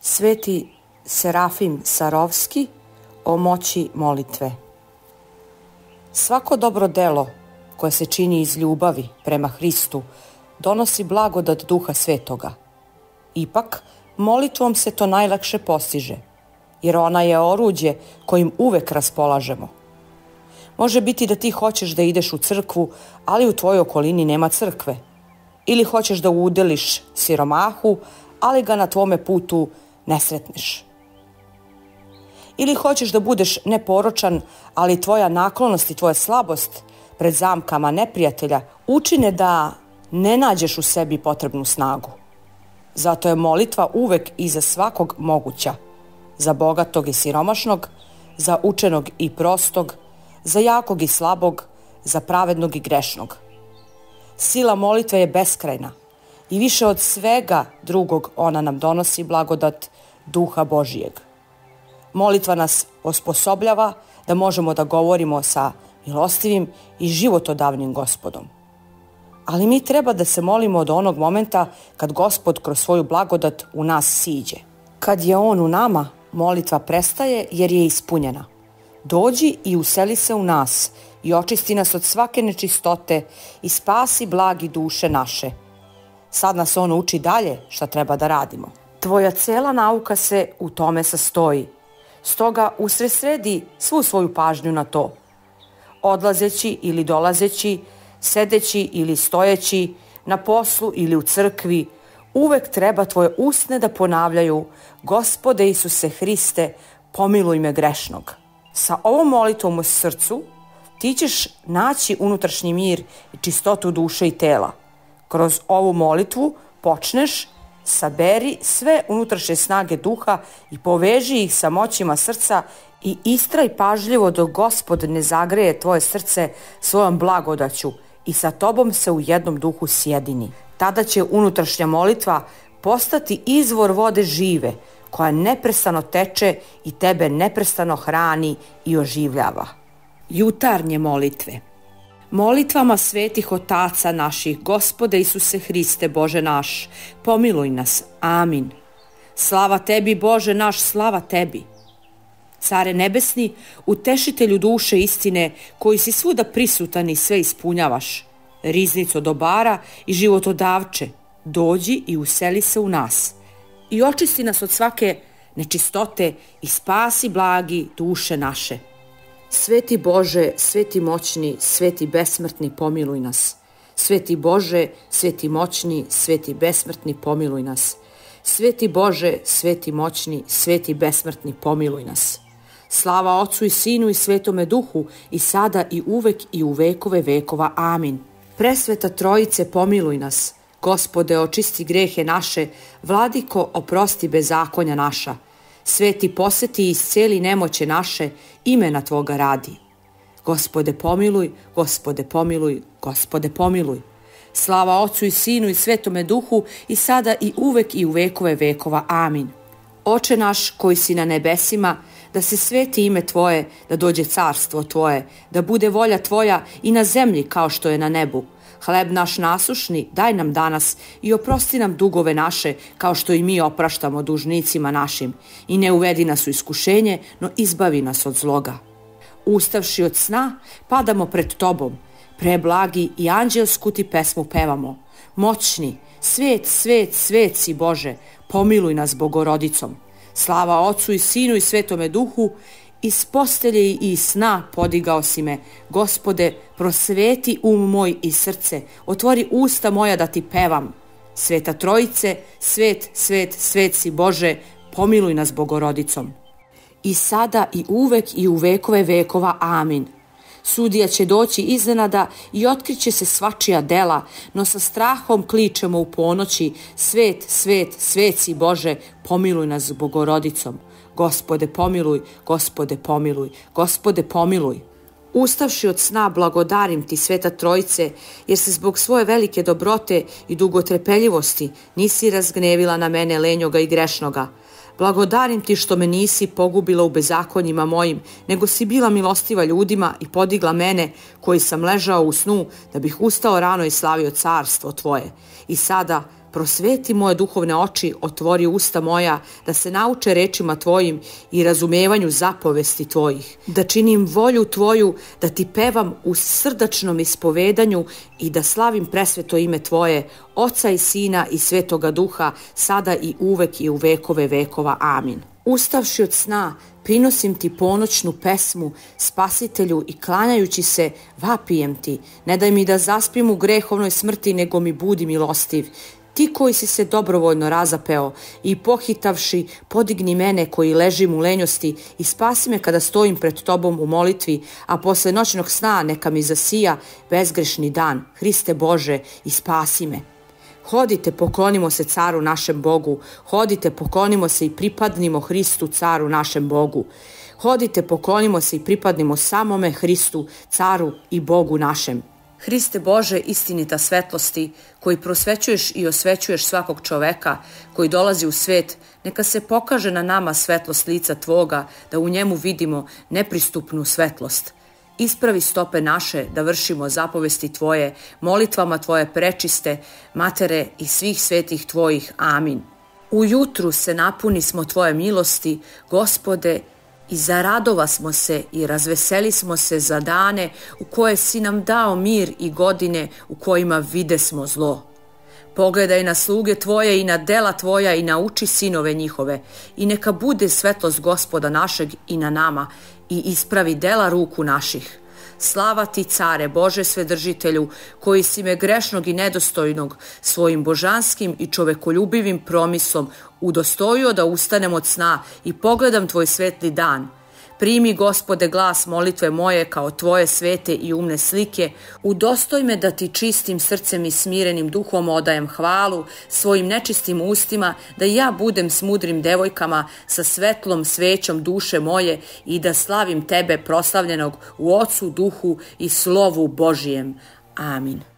Sveti Serafim Sarovski o moći molitve. Svako dobro delo koje se čini iz ljubavi prema Hristu donosi blagodat Duha Svetoga. Ipak, molitvom se to najlakše postiže, jer ona je oruđe kojim uvek raspolažemo. Može biti da ti hoćeš da ideš u crkvu, ali u tvojoj okolini nema crkve. Ili hoćeš da udeliš siromahu, ali ga na tvome putu ne sretneš. Ili hoćeš da budeš neporočan, ali tvoja naklonost i tvoja slabost pred zamkama neprijatelja učine da ne nađeš u sebi potrebnu snagu. Zato je molitva uvek i za svakog moguća. Za bogatog i siromašnog, za učenog i prostog, za jakog i slabog, za pravednog i grešnog. Sila molitve je beskrajna i više od svega drugog ona nam donosi blagodat Duha Božijeg. Molitva nas osposobljava da možemo da govorimo sa milostivim i životodavnim Gospodom. Ali mi treba da se molimo od onog momenta kad Gospod kroz svoju blagodat u nas siđe. Kad je On u nama, molitva prestaje jer je ispunjena. Dođi i useli se u nas i očisti nas od svake nečistote i spasi blagi duše naše. Sad nas On uči dalje šta treba da radimo. Tvoja cela nauka se u tome sastoji. Stoga usredsredi svu svoju pažnju na to. Odlazeći ili dolazeći, sedeći ili stojeći, na poslu ili u crkvi, uvek treba tvoje usne da ponavljaju: Gospode Isuse Hriste, pomiluj me grešnog. Sa ovom molitvom u srcu ti ćeš naći unutrašnji mir i čistotu duše i tela. Kroz ovu molitvu počneš, saberi sve unutrašnje snage duha i poveži ih sa moćima srca i istraj pažljivo dok Gospod ne zagreje tvoje srce svojom blagodaću i sa tobom se u jednom duhu sjedini. Tada će unutrašnja molitva postati izvor vode žive koja neprestano teče i tebe neprestano hrani i oživljava. Jutarnje molitve. Molitvama svetih otaca naših, Gospode Isuse Hriste, Bože naš, pomiluj nas. Amin. Slava tebi, Bože naš, slava tebi. Care nebesni, utešitelju duše istine, koji si svuda prisutan i sve ispunjavaš, riznico dobara i životodavče, dođi i useli se u nas i očisti nas od svake nečistote i spasi blagi duše naše. Sveti Bože, sveti moćni, sveti besmrtni, pomiluj nas. Sveti Bože, sveti moćni, sveti besmrtni, pomiluj nas. Sveti Bože, sveti moćni, sveti besmrtni, pomiluj nas. Slava Otcu i Sinu i Svetome Duhu, i sada i uvek i u vekove vekova. Amin. Presveta Trojice, pomiluj nas. Gospode, očisti grehe naše, Vladiko, oprosti bezakonja naša. Sveti, poseti i isceli nemoće naše, imena Tvoga radi. Gospode, pomiluj, Gospode, pomiluj, Gospode, pomiluj. Slava Otcu i Sinu i Svetome Duhu, i sada i uvek i u vekove vekova. Amin. Oče naš koji si na nebesima, da se sveti ime Tvoje, da dođe carstvo Tvoje, da bude volja Tvoja i na zemlji kao što je na nebu. Hleb naš nasušni daj nam danas i oprosti nam dugove naše kao što i mi opraštamo dužnicima našim. I ne uvedi nas u iskušenje, no izbavi nas od zloga. Ustavši od sna, padamo pred Tobom. Preblagi i anđelsku Ti pesmu pevamo. Moćni, svet, svet, svet si Bože, pomiluj nas Bogorodicom. Slava Otcu i Sinu i Svetome Duhu, iz postelje i iz sna podigao si me. Gospode, prosveti moj i srce, otvori usta moja da Ti pevam. Sveta Trojice, svet, svet, svet si Bože, pomiluj nas Bogorodicom. I sada i uvek i u vekove vekova. Amin. Sudija će doći iznenada i otkriće se svačija dela, no sa strahom kličemo u ponoći: svet, svet, svet si Bože, pomiluj nas Bogorodicom. Gospode, pomiluj, Gospode, pomiluj, Gospode, pomiluj. Ustavši od sna, blagodarim Ti, Sveta Trojice, jer se zbog svoje velike dobrote i dugotrpeljivosti nisi razgnevila na mene, lenjoga i grešnoga. Blagodarim Ti što me nisi pogubila u bezakonjima mojim, nego si bila milostiva ljudima i podigla mene, koji sam ležao u snu, da bih ustao rano i slavio carstvo Tvoje. I sada, prosveti moje duhovne oči, otvori usta moja, da se nauče rečima tvojim i razumevanju zapovesti tvojih, da činim volju tvoju, da ti pevam u srdačnom ispovedanju i da slavim presveto ime tvoje, Oca i Sina i Svetoga Duha, sada i uvek i u vekove vekova. Amin. Ustavši od sna, prinosim ti ponoćnu pesmu, Spasitelju, i klanjajući se, vapijem ti, ne daj mi da zaspim u grehovnoj smrti, nego mi budi milostiv. Ti koji si se dobrovoljno razapeo i pohitavši, podigni mene koji ležim u lenjosti i spasi me kada stojim pred tobom u molitvi, a posle noćnog sna neka mi zasija bezgrešni dan. Hriste Bože, i spasi me. Hodite, poklonimo se caru našem Bogu. Hodite, poklonimo se i pripadnimo Hristu, caru našem Bogu. Hodite, poklonimo se i pripadnimo samome Hristu, caru i Bogu našem. Hriste Bože, istinita svetlosti, koji prosvećuješ i osvećuješ svakog čoveka koji dolazi u svet, neka se pokaže na nama svetlost lica Tvoga, da u njemu vidimo nepristupnu svetlost. Ispravi stope naše da vršimo zapovesti Tvoje, molitvama Tvoje prečiste, Matere i svih svetih Tvojih. Amin. Ujutru se napuni smo Tvoje milosti, Gospode, i zaradova smo se i razveseli smo se za dane u koje si nam dao mir i godine u kojima vide smo zlo. Pogledaj na sluge Tvoje i na dela Tvoja i nauči sinove njihove, i neka bude svetlost Gospoda našeg i na nama, i ispravi dela ruku naših. Slava ti, care, Bože Svedržitelju, koji si me grešnog i nedostojnog svojim božanskim i čovekoljubivim promislom udostojio da ustanem od sna i pogledam Tvoj svetli dan. Primi, Gospode, glas molitve moje kao Tvoje svete i umne slike, udostoj me da ti čistim srcem i smirenim duhom odajem hvalu, svojim nečistim ustima, da ja budem s mudrim devojkama, sa svetlom svećom duše moje i da slavim Tebe proslavljenog u Ocu, Duhu i Slovu Božijem. Amin.